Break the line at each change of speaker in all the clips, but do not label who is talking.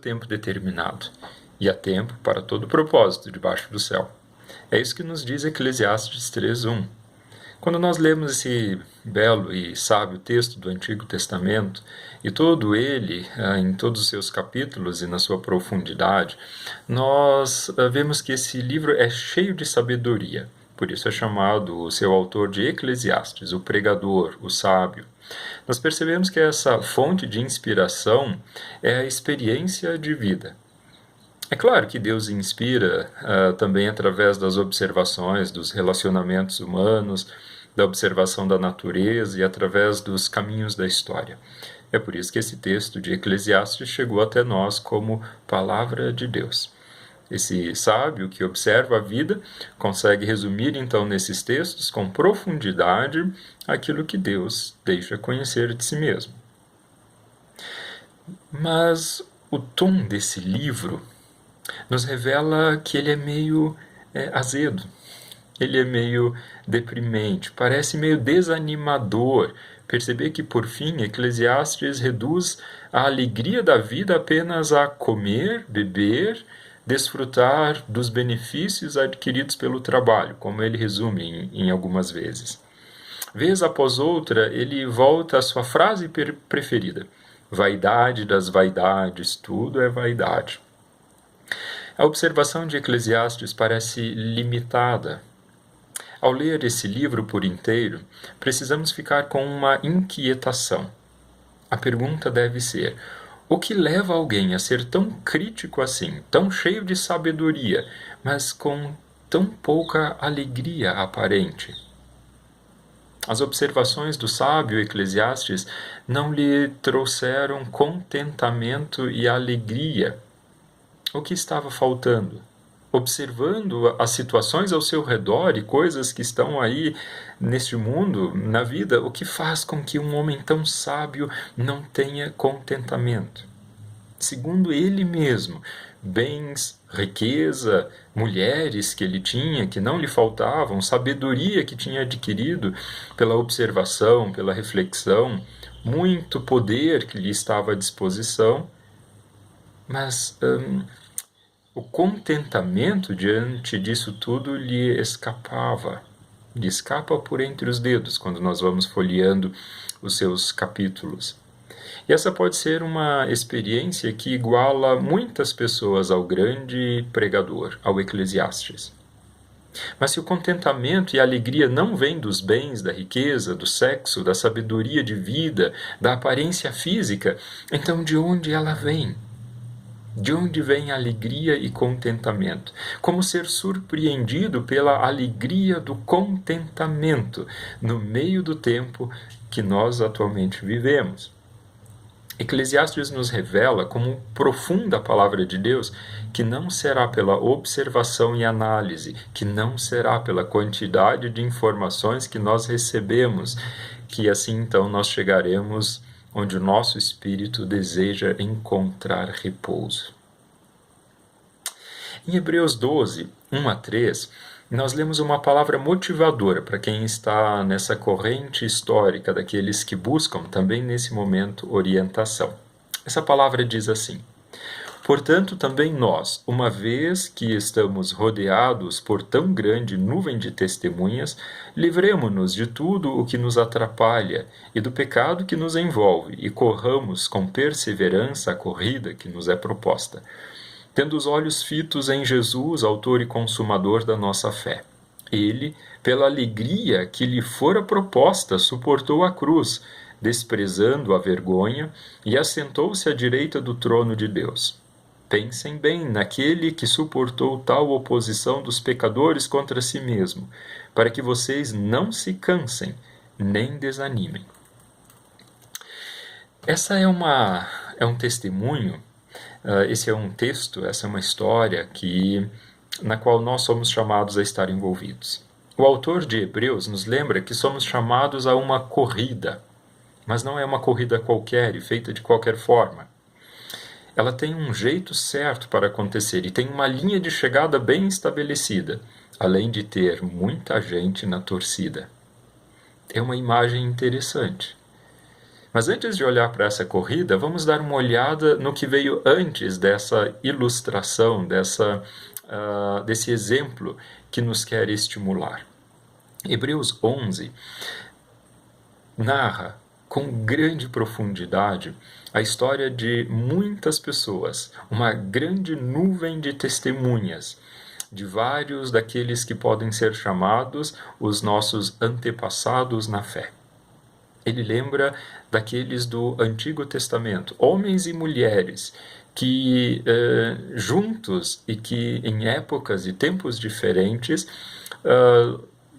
tempo determinado, e há tempo para todo propósito debaixo do céu. É isso que nos diz Eclesiastes 3:1. Quando nós lemos esse belo e sábio texto do Antigo Testamento, e todo ele, em todos os seus capítulos e na sua profundidade, nós vemos que esse livro é cheio de sabedoria. Por isso é chamado o seu autor de Eclesiastes, o pregador, o sábio. Nós percebemos que essa fonte de inspiração é a experiência de vida. É claro que Deus inspira também através das observações dos relacionamentos humanos, da observação da natureza e através dos caminhos da história. É por isso que esse texto de Eclesiastes chegou até nós como palavra de Deus. Esse sábio que observa a vida consegue resumir então nesses textos com profundidade aquilo que Deus deixa conhecer de si mesmo. Mas o tom desse livro nos revela que ele é meio azedo, ele é meio deprimente, parece meio desanimador. Perceber que, por fim, Eclesiastes reduz a alegria da vida apenas a comer, beber, desfrutar dos benefícios adquiridos pelo trabalho, como ele resume em algumas vezes. Vez após outra, ele volta à sua frase preferida: vaidade das vaidades, tudo é vaidade. A observação de Eclesiastes parece limitada. Ao ler esse livro por inteiro, precisamos ficar com uma inquietação. A pergunta deve ser: o que leva alguém a ser tão crítico assim, tão cheio de sabedoria, mas com tão pouca alegria aparente? As observações do sábio Eclesiastes não lhe trouxeram contentamento e alegria. O que estava faltando? Observando as situações ao seu redor e coisas que estão aí neste mundo, na vida, o que faz com que um homem tão sábio não tenha contentamento? Segundo ele mesmo, bens, riqueza, mulheres que ele tinha, que não lhe faltavam, sabedoria que tinha adquirido pela observação, pela reflexão, muito poder que lhe estava à disposição, mas o contentamento diante disso tudo lhe escapava, lhe escapa por entre os dedos quando nós vamos folheando os seus capítulos. E essa pode ser uma experiência que iguala muitas pessoas ao grande pregador, ao Eclesiastes. Mas se o contentamento e a alegria não vêm dos bens, da riqueza, do sexo, da sabedoria de vida, da aparência física, então de onde ela vem? De onde vem alegria e contentamento? Como ser surpreendido pela alegria do contentamento no meio do tempo que nós atualmente vivemos? Eclesiastes nos revela como profunda a palavra de Deus, que não será pela observação e análise, que não será pela quantidade de informações que nós recebemos, que assim então nós chegaremos onde o nosso espírito deseja encontrar repouso. Em Hebreus 12, 1-3, nós lemos uma palavra motivadora para quem está nessa corrente histórica daqueles que buscam também nesse momento orientação. Essa palavra diz assim: portanto, também nós, uma vez que estamos rodeados por tão grande nuvem de testemunhas, livremo-nos de tudo o que nos atrapalha e do pecado que nos envolve, e corramos com perseverança a corrida que nos é proposta, tendo os olhos fitos em Jesus, autor e consumador da nossa fé. Ele, pela alegria que lhe fora proposta, suportou a cruz, desprezando a vergonha, e assentou-se à direita do trono de Deus. Pensem bem naquele que suportou tal oposição dos pecadores contra si mesmo, para que vocês não se cansem, nem desanimem. Essa é um testemunho, esse é um texto, essa é uma história na qual nós somos chamados a estar envolvidos. O autor de Hebreus nos lembra que somos chamados a uma corrida, mas não é uma corrida qualquer e feita de qualquer forma. Ela tem um jeito certo para acontecer e tem uma linha de chegada bem estabelecida, além de ter muita gente na torcida. É uma imagem interessante. Mas antes de olhar para essa corrida, vamos dar uma olhada no que veio antes dessa ilustração, desse exemplo que nos quer estimular. Hebreus 11 narra com grande profundidade a história de muitas pessoas, uma grande nuvem de testemunhas, de vários daqueles que podem ser chamados os nossos antepassados na fé. Ele lembra daqueles do Antigo Testamento, homens e mulheres, que juntos e que em épocas e tempos diferentes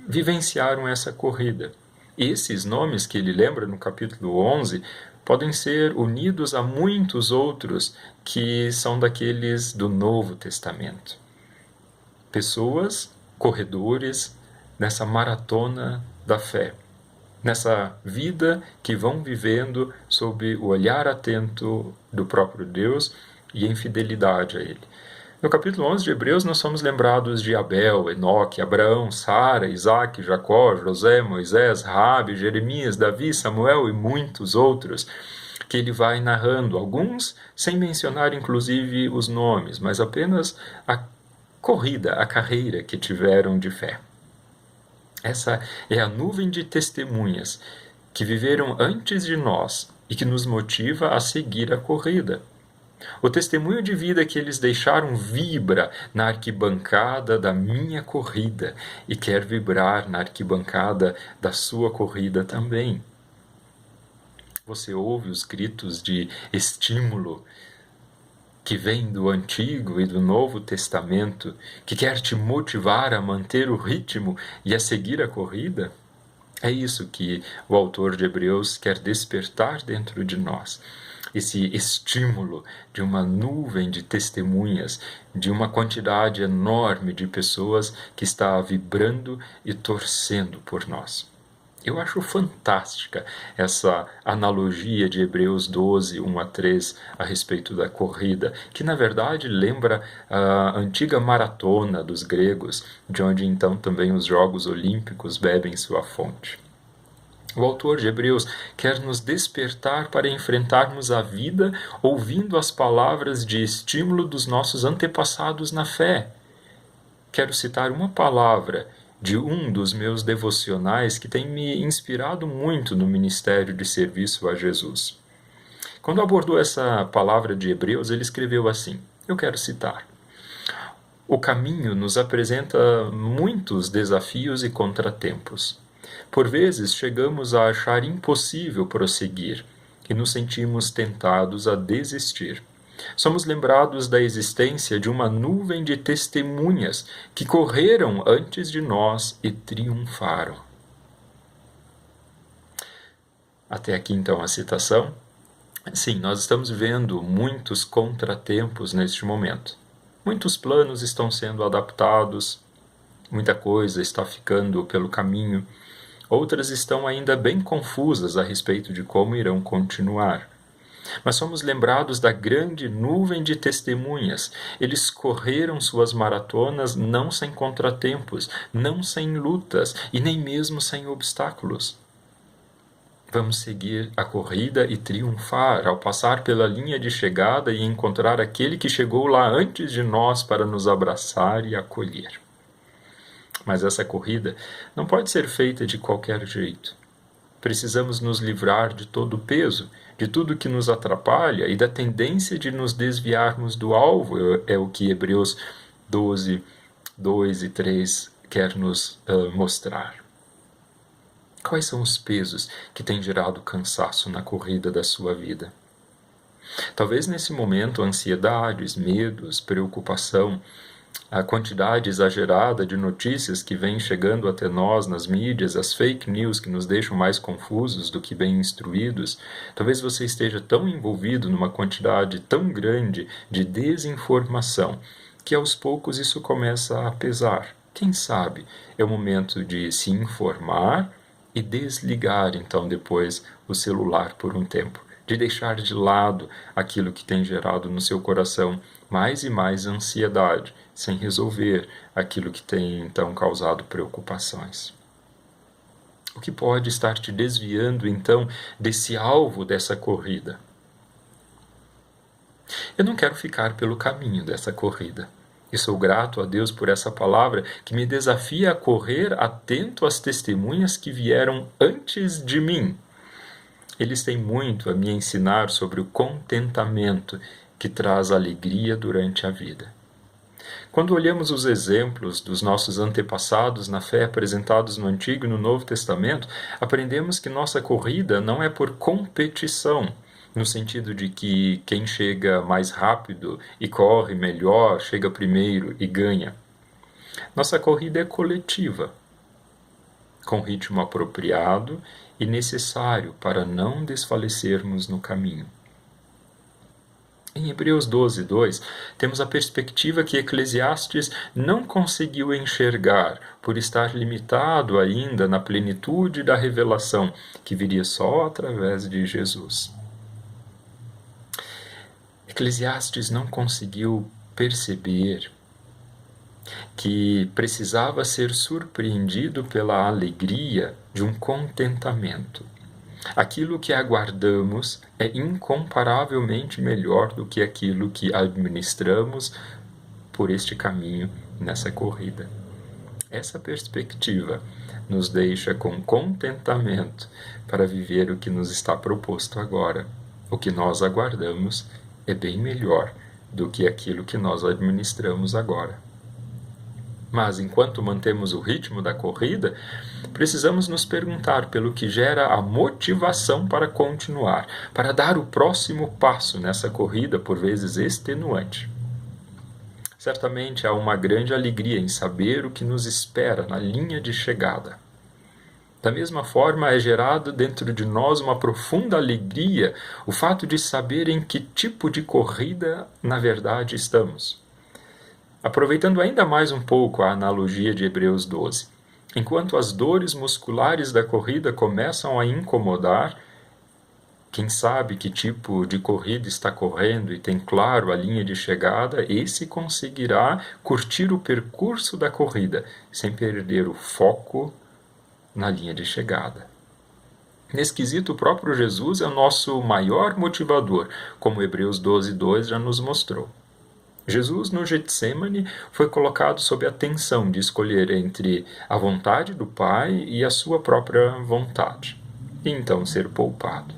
vivenciaram essa corrida. Esses nomes que ele lembra no capítulo 11 podem ser unidos a muitos outros que são daqueles do Novo Testamento. Pessoas, corredores, nessa maratona da fé, nessa vida que vão vivendo sob o olhar atento do próprio Deus e em fidelidade a Ele. No capítulo 11 de Hebreus, nós somos lembrados de Abel, Enoque, Abraão, Sara, Isaac, Jacó, José, Moisés, Raabe, Jeremias, Davi, Samuel e muitos outros, que ele vai narrando, alguns sem mencionar inclusive os nomes, mas apenas a corrida, a carreira que tiveram de fé. Essa é a nuvem de testemunhas que viveram antes de nós e que nos motiva a seguir a corrida. O testemunho de vida que eles deixaram vibra na arquibancada da minha corrida e quer vibrar na arquibancada da sua corrida também. Você ouve os gritos de estímulo que vem do Antigo e do Novo Testamento, que quer te motivar a manter o ritmo e a seguir a corrida? É isso que o autor de Hebreus quer despertar dentro de nós. Esse estímulo de uma nuvem de testemunhas, de uma quantidade enorme de pessoas que está vibrando e torcendo por nós. Eu acho fantástica essa analogia de Hebreus 12, 1 a 3, a respeito da corrida, que na verdade lembra a antiga maratona dos gregos, de onde então também os Jogos Olímpicos bebem sua fonte. O autor de Hebreus quer nos despertar para enfrentarmos a vida ouvindo as palavras de estímulo dos nossos antepassados na fé. Quero citar uma palavra de um dos meus devocionais que tem me inspirado muito no ministério de serviço a Jesus. Quando abordou essa palavra de Hebreus, ele escreveu assim, eu quero citar: o caminho nos apresenta muitos desafios e contratempos. Por vezes chegamos a achar impossível prosseguir e nos sentimos tentados a desistir. Somos lembrados da existência de uma nuvem de testemunhas que correram antes de nós e triunfaram. Até aqui então a citação. Sim, nós estamos vendo muitos contratempos neste momento. Muitos planos estão sendo adaptados, muita coisa está ficando pelo caminho, outras estão ainda bem confusas a respeito de como irão continuar. Mas somos lembrados da grande nuvem de testemunhas. Eles correram suas maratonas não sem contratempos, não sem lutas e nem mesmo sem obstáculos. Vamos seguir a corrida e triunfar ao passar pela linha de chegada e encontrar aquele que chegou lá antes de nós para nos abraçar e acolher. Mas essa corrida não pode ser feita de qualquer jeito. Precisamos nos livrar de todo o peso, de tudo que nos atrapalha e da tendência de nos desviarmos do alvo, é o que Hebreus 12, 2 e 3 quer nos mostrar. Quais são os pesos que têm gerado cansaço na corrida da sua vida? Talvez nesse momento ansiedades, medos, preocupação, a quantidade exagerada de notícias que vem chegando até nós nas mídias, as fake news que nos deixam mais confusos do que bem instruídos, talvez você esteja tão envolvido numa quantidade tão grande de desinformação que aos poucos isso começa a pesar. Quem sabe é o momento de se informar e desligar então depois o celular por um tempo, de deixar de lado aquilo que tem gerado no seu coração mais e mais ansiedade, sem resolver aquilo que tem então causado preocupações. O que pode estar te desviando, então, desse alvo dessa corrida? Eu não quero ficar pelo caminho dessa corrida. E sou grato a Deus por essa palavra que me desafia a correr atento às testemunhas que vieram antes de mim. Eles têm muito a me ensinar sobre o contentamento que traz alegria durante a vida. Quando olhamos os exemplos dos nossos antepassados na fé apresentados no Antigo e no Novo Testamento, aprendemos que nossa corrida não é por competição, no sentido de que quem chega mais rápido e corre melhor, chega primeiro e ganha. Nossa corrida é coletiva, com ritmo apropriado e necessário para não desfalecermos no caminho. Em Hebreus 12:2, temos a perspectiva que Eclesiastes não conseguiu enxergar por estar limitado ainda na plenitude da revelação que viria só através de Jesus. Eclesiastes não conseguiu perceber que precisava ser surpreendido pela alegria de um contentamento. Aquilo que aguardamos é incomparavelmente melhor do que aquilo que administramos por este caminho nessa corrida. Essa perspectiva nos deixa com contentamento para viver o que nos está proposto agora. O que nós aguardamos é bem melhor do que aquilo que nós administramos agora. Mas, enquanto mantemos o ritmo da corrida, precisamos nos perguntar pelo que gera a motivação para continuar, para dar o próximo passo nessa corrida, por vezes extenuante. Certamente há uma grande alegria em saber o que nos espera na linha de chegada. Da mesma forma, é gerado dentro de nós uma profunda alegria o fato de saber em que tipo de corrida, na verdade, estamos. Aproveitando ainda mais um pouco a analogia de Hebreus 12, enquanto as dores musculares da corrida começam a incomodar, quem sabe que tipo de corrida está correndo e tem claro a linha de chegada, esse conseguirá curtir o percurso da corrida, sem perder o foco na linha de chegada. Nesse quesito, o próprio Jesus é o nosso maior motivador, como Hebreus 12:2 já nos mostrou. Jesus, no Getsêmani, foi colocado sob a tensão de escolher entre a vontade do Pai e a sua própria vontade, e então ser poupado.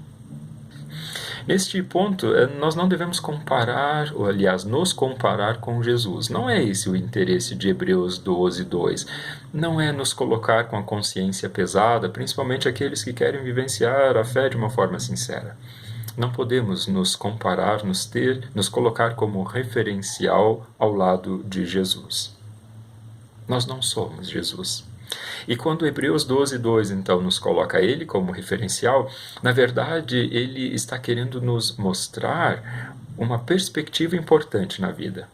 Neste ponto, nós não devemos comparar, ou aliás, nos comparar com Jesus. Não é esse o interesse de Hebreus 12:2. Não é nos colocar com a consciência pesada, principalmente aqueles que querem vivenciar a fé de uma forma sincera. Não podemos nos comparar, nos colocar como referencial ao lado de Jesus. Nós não somos Jesus. E quando Hebreus 12:2 então nos coloca ele como referencial, na verdade ele está querendo nos mostrar uma perspectiva importante na vida.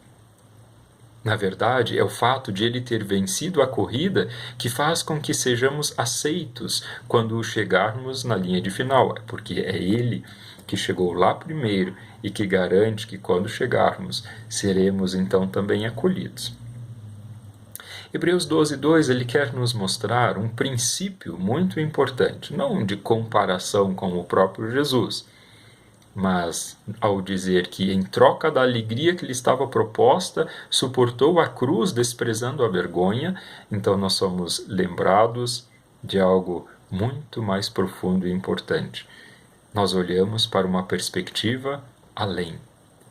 Na verdade, é o fato de ele ter vencido a corrida que faz com que sejamos aceitos quando chegarmos na linha de final, porque é ele que chegou lá primeiro e que garante que quando chegarmos seremos então também acolhidos. Hebreus 12:2 ele quer nos mostrar um princípio muito importante, não de comparação com o próprio Jesus, mas ao dizer que em troca da alegria que lhe estava proposta, suportou a cruz desprezando a vergonha, então nós somos lembrados de algo muito mais profundo e importante. Nós olhamos para uma perspectiva além,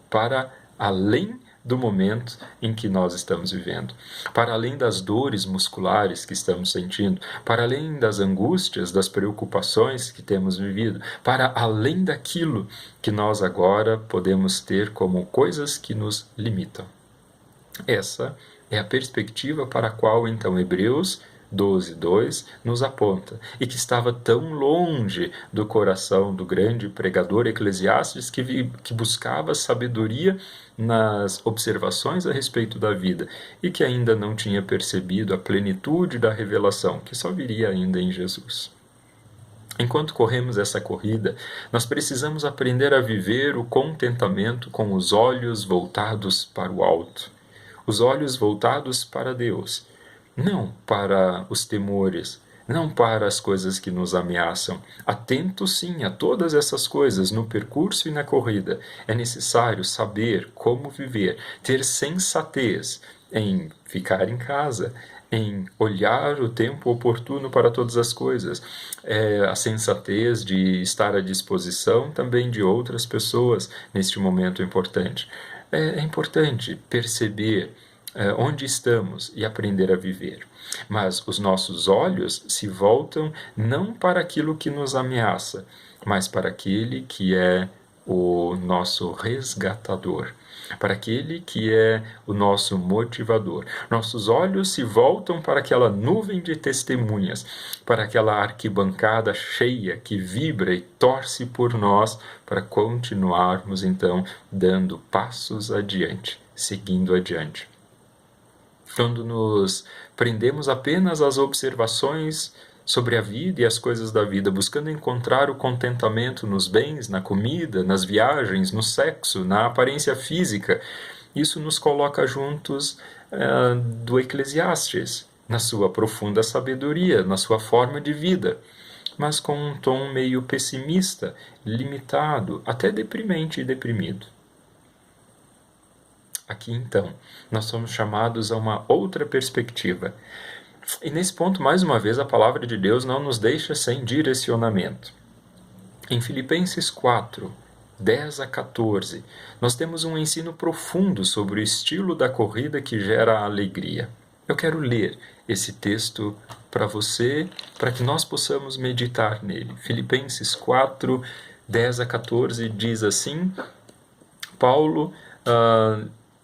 para além do momento em que nós estamos vivendo, para além das dores musculares que estamos sentindo, para além das angústias, das preocupações que temos vivido, para além daquilo que nós agora podemos ter como coisas que nos limitam. Essa é a perspectiva para a qual então Hebreus 12:2 nos aponta, e que estava tão longe do coração do grande pregador Eclesiastes que buscava sabedoria nas observações a respeito da vida e que ainda não tinha percebido a plenitude da revelação, que só viria ainda em Jesus. Enquanto corremos essa corrida, nós precisamos aprender a viver o contentamento com os olhos voltados para o alto, os olhos voltados para Deus, não para os temores não para as coisas que nos ameaçam. Atento sim a todas essas coisas no percurso e na corrida. É necessário saber como viver, ter sensatez em ficar em casa, em olhar o tempo oportuno para todas as coisas, a sensatez de estar à disposição também de outras pessoas neste momento importante. É importante perceber onde estamos e aprender a viver. Mas os nossos olhos se voltam não para aquilo que nos ameaça, mas para aquele que é o nosso resgatador, para aquele que é o nosso motivador. Nossos olhos se voltam para aquela nuvem de testemunhas, para aquela arquibancada cheia que vibra e torce por nós para continuarmos então dando passos adiante, seguindo adiante. Quando nos prendemos apenas às observações sobre a vida e as coisas da vida, buscando encontrar o contentamento nos bens, na comida, nas viagens, no sexo, na aparência física, isso nos coloca juntos do Eclesiastes, na sua profunda sabedoria, na sua forma de vida, mas com um tom meio pessimista, limitado, até deprimente e deprimido. Aqui, então, nós somos chamados a uma outra perspectiva. E nesse ponto, mais uma vez, a palavra de Deus não nos deixa sem direcionamento. Em Filipenses 4, 10 a 14, nós temos um ensino profundo sobre o estilo da corrida que gera alegria. Eu quero ler esse texto para você, para que nós possamos meditar nele. Filipenses 4, 10 a 14 diz assim, Paulo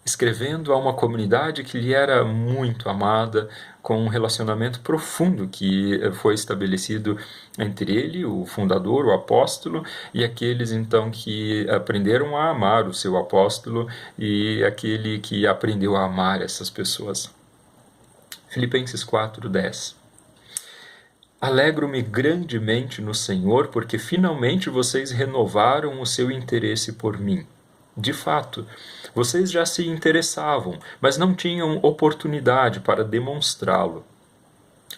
escrevendo a uma comunidade que lhe era muito amada, com um relacionamento profundo que foi estabelecido entre ele, o fundador, o apóstolo, e aqueles então que aprenderam a amar o seu apóstolo e aquele que aprendeu a amar essas pessoas. Filipenses 4:10. Alegro-me grandemente no Senhor, porque finalmente vocês renovaram o seu interesse por mim. De fato, vocês já se interessavam, mas não tinham oportunidade para demonstrá-lo.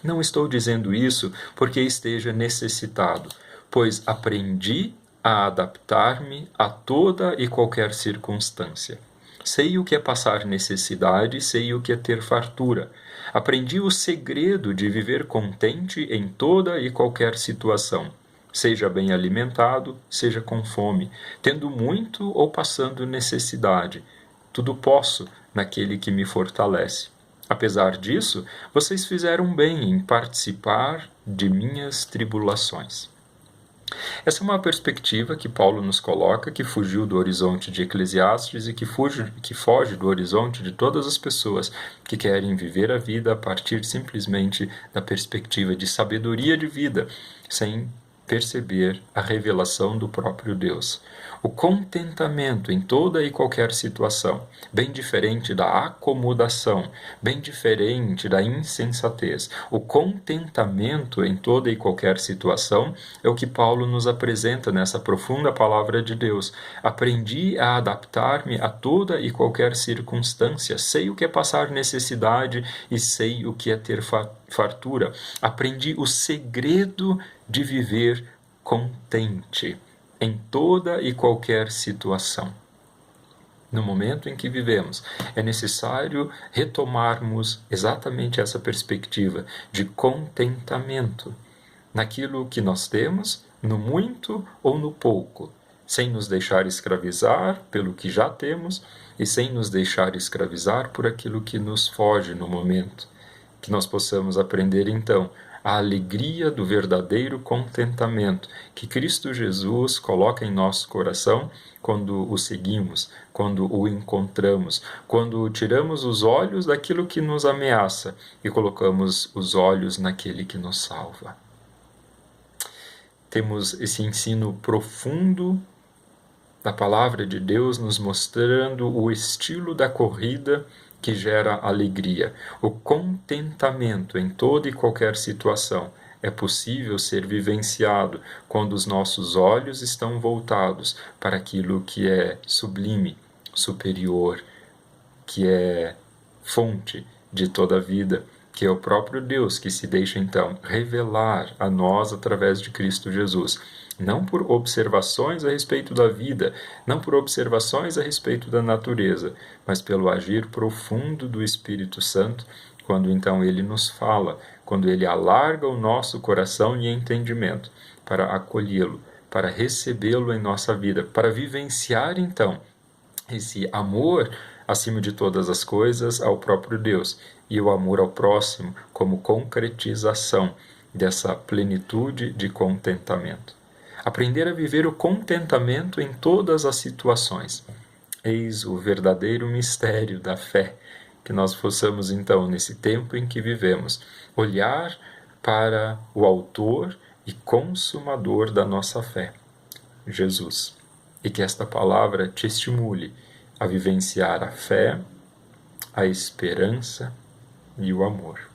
Não estou dizendo isso porque esteja necessitado, pois aprendi a adaptar-me a toda e qualquer circunstância. Sei o que é passar necessidade, sei o que é ter fartura. Aprendi o segredo de viver contente em toda e qualquer situação. Seja bem alimentado, seja com fome, tendo muito ou passando necessidade. Tudo posso naquele que me fortalece. Apesar disso, vocês fizeram bem em participar de minhas tribulações. Essa é uma perspectiva que Paulo nos coloca, que fugiu do horizonte de Eclesiastes e que foge do horizonte de todas as pessoas que querem viver a vida a partir simplesmente da perspectiva de sabedoria de vida, sem perceber a revelação do próprio Deus. O contentamento em toda e qualquer situação, bem diferente da acomodação, bem diferente da insensatez. O contentamento em toda e qualquer situação é o que Paulo nos apresenta nessa profunda palavra de Deus. Aprendi a adaptar-me a toda e qualquer circunstância. Sei o que é passar necessidade e sei o que é ter fartura. Aprendi o segredo de viver contente em toda e qualquer situação. No momento em que vivemos, é necessário retomarmos exatamente essa perspectiva de contentamento naquilo que nós temos, no muito ou no pouco, sem nos deixar escravizar pelo que já temos e sem nos deixar escravizar por aquilo que nos foge no momento. Que nós possamos aprender então a alegria do verdadeiro contentamento que Cristo Jesus coloca em nosso coração quando o seguimos, quando o encontramos, quando tiramos os olhos daquilo que nos ameaça e colocamos os olhos naquele que nos salva. Temos esse ensino profundo da palavra de Deus nos mostrando o estilo da corrida que gera alegria. O contentamento em toda e qualquer situação é possível ser vivenciado quando os nossos olhos estão voltados para aquilo que é sublime, superior, que é fonte de toda a vida, que é o próprio Deus que se deixa então revelar a nós através de Cristo Jesus, não por observações a respeito da vida, não por observações a respeito da natureza, mas pelo agir profundo do Espírito Santo, quando então ele nos fala, quando ele alarga o nosso coração e entendimento para acolhê-lo, para recebê-lo em nossa vida, para vivenciar então esse amor acima de todas as coisas ao próprio Deus e o amor ao próximo como concretização dessa plenitude de contentamento. Aprender a viver o contentamento em todas as situações. Eis o verdadeiro mistério da fé, que nós possamos então, nesse tempo em que vivemos, olhar para o autor e consumador da nossa fé, Jesus. E que esta palavra te estimule a vivenciar a fé, a esperança e o amor.